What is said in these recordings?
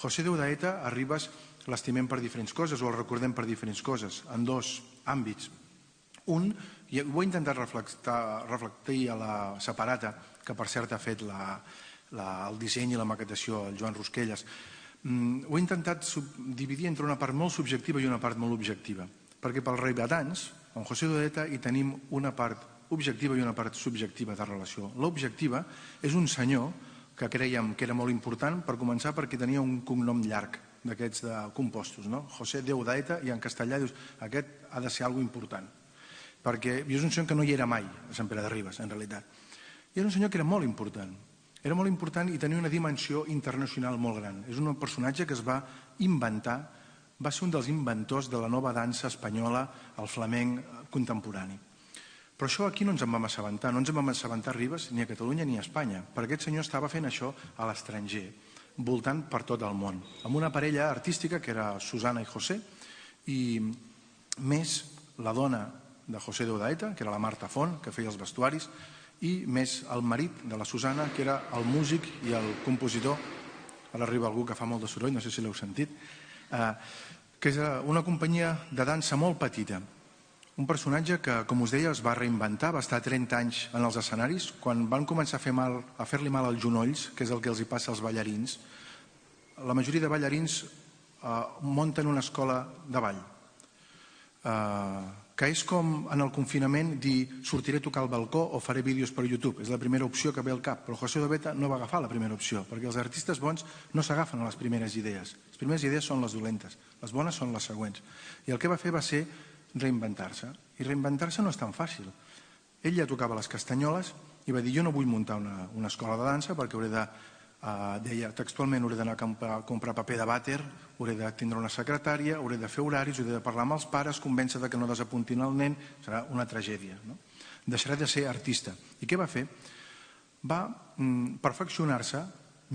José Deudaeta a Ribes l'estimem per diferents coses o el recordem per diferents coses, en dos àmbits. Un, i ho he intentat reflectir a la separata, que per cert ha fet el disseny i la maquetació el Joan Rusquelles, ho he intentat dividir entre una part molt subjectiva i una part molt objectiva, perquè pels ribetans, en José Deudaeta, hi tenim una part objectiva i una part subjectiva de relació. L'objectiva és un senyor que crèiem que era molt important, per començar perquè tenia un cognom llarg d'aquests compostos, José Deudaeta, i en castellà dius, aquest ha de ser alguna cosa important, perquè és un senyor que no hi era mai a Sant Pere de Ribes, en realitat. I era un senyor que era molt important i tenia una dimensió internacional molt gran. És un personatge que es va inventar, va ser un dels inventors de la nova dansa espanyola, el flamenc contemporani. Però això aquí no ens en vam assabentar, no ens en vam assabentar a Ribes, ni a Catalunya ni a Espanya, perquè aquest senyor estava fent això a l'estranger, voltant per tot el món, amb una parella artística que era Susana i José, i més la dona de José Deudaeta, que era la Marta Font, que feia els vestuaris, i més el marit de la Susana, que era el músic i el compositor, ara arriba algú que fa molt de soroll, no sé si l'heu sentit, que és una companyia de dansa molt petita. Un personatge que, com us deia, es va reinventar, va estar 30 anys en els escenaris. Quan van començar a fer-li mal als genolls, que és el que els hi passa als ballarins, la majoria de ballarins munten una escola de ball, que és com en el confinament dir sortiré a tocar al balcó o faré vídeos per YouTube. És la primera opció que ve al cap, però José Deudaeta no va agafar la primera opció, perquè els artistes bons no s'agafen a les primeres idees. Les primeres idees són les dolentes, les bones són les següents. I el que va fer va ser reinventar-se, i reinventar-se no és tan fàcil. Ell ja tocava les castanyoles i va dir jo no vull muntar una escola de dansa perquè deia textualment, hauré d'anar a comprar paper de vàter, hauré de tindre una secretària, hauré de fer horaris, hauré de parlar amb els pares, convèncer que no desapuntin el nen, serà una tragèdia. Deixarà de ser artista. I què va fer? Va perfeccionar-se,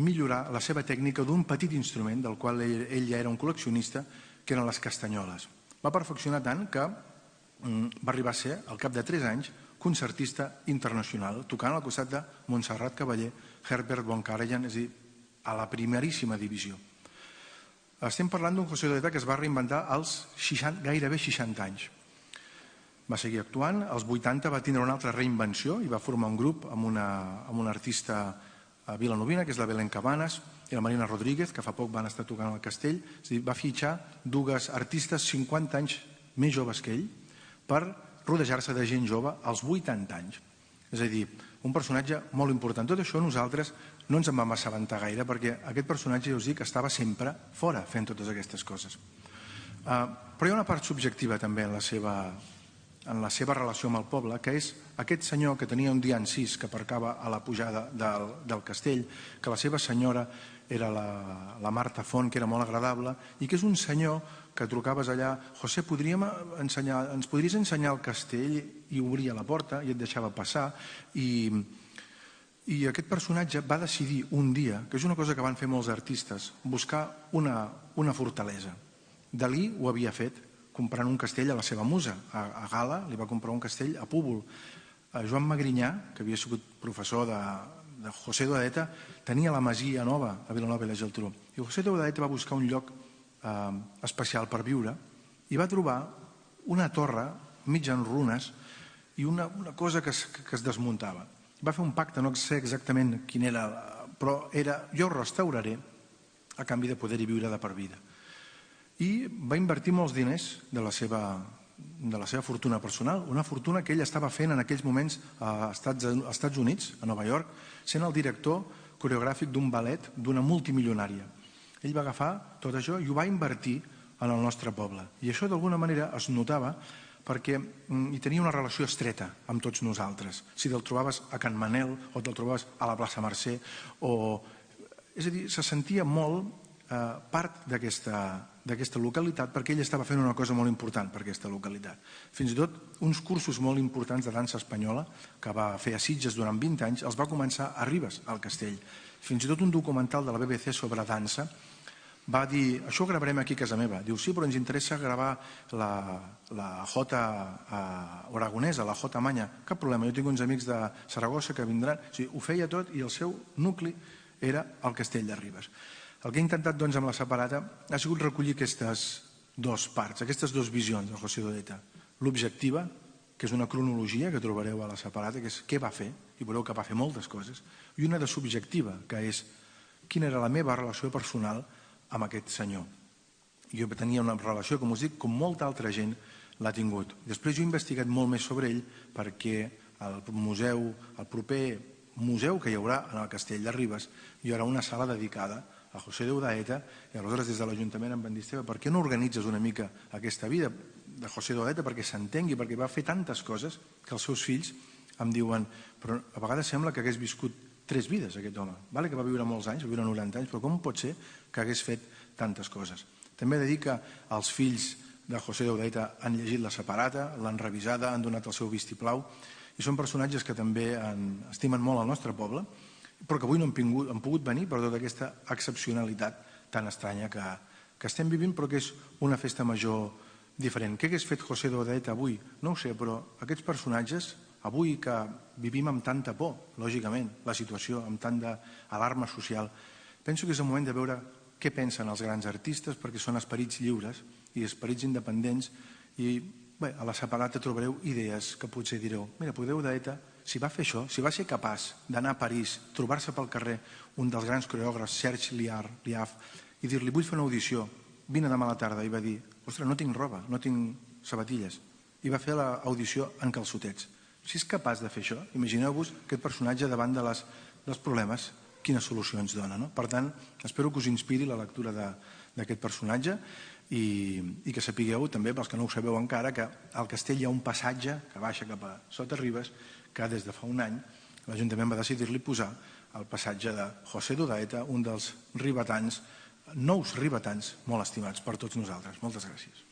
millorar la seva tècnica d'un petit instrument, del qual ell ja era un col·leccionista, que eren les castanyoles. Va perfeccionar tant que va arribar a ser, al cap de 3 anys, concertista internacional, tocant al costat de Montserrat Caballé, Herbert von Karajan, és a dir, a la primeríssima divisió. Estem parlant d'un José Deudaeta que es va reinventar als gairebé 60 anys. Va seguir actuant, als 80 va tindre una altra reinvenció i va formar un grup amb una artista vilanovina, que és la Belén Cabanes, i la Marina Rodríguez, que fa poc van estar tocant al Castell. És a dir, va fitxar dues artistes 50 anys més joves que ell per rodejar-se de gent jove als 80 anys. És a dir, un personatge molt important. Tot això nosaltres no ens en vam assabentar gaire perquè aquest personatge, ja us dic, estava sempre fora fent totes aquestes coses. Però hi ha una part subjectiva també en la seva relació amb el poble, que és aquest senyor que tenia un dia encís que aparcava a la pujada del castell, que la seva senyora era la Marta Font, que era molt agradable, i que és un senyor que trucaves allà, José, ens podries ensenyar el castell? I obria la porta i et deixava passar. I aquest personatge va decidir un dia, que és una cosa que van fer molts artistes, buscar una fortalesa. Dalí ho havia fet comprant un castell a la seva musa. A Gala li va comprar un castell a Púbol. Joan Magrinyà, que havia sigut professor de José Deudaeta, tenia la Masia Nova a Vilanova i la Geltrú. I José Deudaeta va buscar un lloc especial per viure i va trobar una torre mig en runes i una cosa que es desmuntava. Va fer un pacte, no sé exactament quin era, però era jo ho restauraré a canvi de poder-hi viure de per vida. I va invertir molts diners de la seva fortuna personal, una fortuna que ell estava fent en aquells moments als Estats Units, a Nova York, sent el director coreogràfic d'un ballet d'una multimilionària. Ell va agafar tot això i ho va invertir en el nostre poble. I això d'alguna manera es notava perquè hi tenia una relació estreta amb tots nosaltres. Si te'l trobaves a Can Manel o te'l trobaves a la plaça Mercè, és a dir, se sentia molt part d'aquesta localitat perquè ell estava fent una cosa molt important per aquesta localitat. Fins i tot uns cursos molt importants de dansa espanyola que va fer a Sitges durant 20 anys els va començar a Ribes, al Castell. Fins i tot un documental de la BBC sobre dansa va dir, això ho gravarem aquí a casa meva. Diu, sí, però ens interessa gravar la jota aragonesa, la jota manya. Cap problema, jo tinc uns amics de Saragossa que vindran. O sigui, ho feia tot i el seu nucli era el Castell de Ribes. El que he intentat amb la separata ha sigut recollir aquestes dues parts, aquestes dues visions de José Odeta. L'objectiva, que és una cronologia que trobareu a la separata, que és què va fer, i veureu que va fer moltes coses, i una de subjectiva, que és quina era la meva relació personal amb aquest senyor. Jo tenia una relació, com us dic, com molta altra gent l'ha tingut. Després jo he investigat molt més sobre ell perquè el proper museu que hi haurà en el Castell de Ribes hi haurà una sala dedicada a José de Udaeta, i aleshores des de l'Ajuntament em van dir: Esteve, per què no organitzes una mica aquesta vida de José de Udaeta perquè s'entengui, perquè va fer tantes coses que els seus fills em diuen, però a vegades sembla que hagués viscut 3 vides aquest home, vale que va viure molts anys, va viure 90 anys, però com pot ser que hagués fet tantes coses? També he de dir que els fills de José de Udaeta han llegit la separata, l'han revisada, han donat el seu vistiplau, i són personatges que també estimen molt el nostre poble, però que avui no han pogut venir per tota aquesta excepcionalitat tan estranya que estem vivint, però que és una festa major diferent. Què hagués fet José de Udaeta avui? No ho sé, però aquests personatges, avui que vivim amb tanta por, lògicament, la situació, amb tant d'alarma social, penso que és el moment de veure què pensen els grans artistes, perquè són esperits lliures i esperits independents, i bé, a la separata trobareu idees que potser direu: mira, podeu Udaeta, si va fer això, si va ser capaç d'anar a París, trobar-se pel carrer un dels grans coreògrafs, Serge Liaf, i dir-li: vull fer una audició, vine demà a la tarda, i va dir: ostres, no tinc roba, no tinc sabatilles, i va fer l'audició en calçotets. Si és capaç de fer això, imagineu-vos aquest personatge davant dels problemes, quines solucions dona. Per tant, espero que us inspiri la lectura d'aquest personatge i que sapigueu també, pels que no ho sabeu encara, que al castell hi ha un passatge que baixa cap a sota Ribes, que des de fa un any l'Ajuntament va decidir-li posar el passatge de José de Udaeta, un dels ribetans, nous ribetans molt estimats per tots nosaltres. Moltes gràcies.